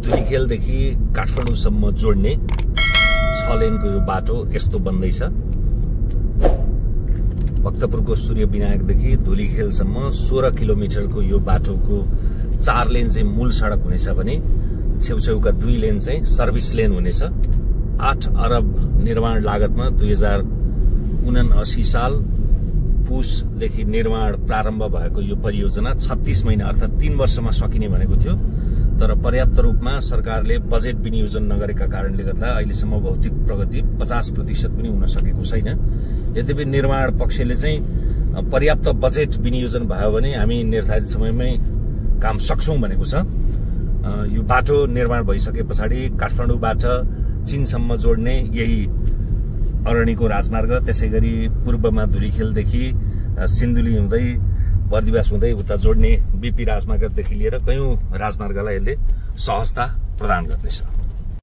धुलीखेलदेखि काठमाडौँसम्म जोड्ने 6 लेनको यो बाटो यस्तो बन्दैछ। भक्तपुरको सूर्य विनायकदेखि धुलीखेलसम्म 16 किलोमिटरको यो बाटोको 4 लेन चाहिँ मूल सडक हुनेछ भने छेउछेउका 2 लेन चाहिँ सर्भिस लेन हुनेछ। 8 अरब निर्माण लागतमा 2079 साल पुसदेखि निर्माण प्रारम्भ भएको यो परियोजना 36 महिना अर्थात 3 वर्षमा सकिने भनेको थियो। तर पर्याप्त रूपमा सरकारले बजेट विनियोजन नगरेका कारणले गर्दा अहिलेसम्म भौतिक प्रगति 50% पनि हुन सकेको छैन। यद्यपि निर्माण पक्षले चाहिँ पर्याप्त बजेट विनियोजन भयो भने हामी निर्धारित समयमै काम सक्छौं भनेको छ। यो बाटो निर्माण भइसके पछाडि काठमाडौँबाट चीनसम्म जोड्ने यही अरणीको राजमार्ग, त्यसैगरी पूर्वमा धुलीखेलदेखि सिन्धुली हुँदै बर्दिवास हुँदै उता जोड्ने बीपी राजमार्गदेखि लिएर कयौं राजमार्गलाई यसले सहजता प्रदान गर्नेछ।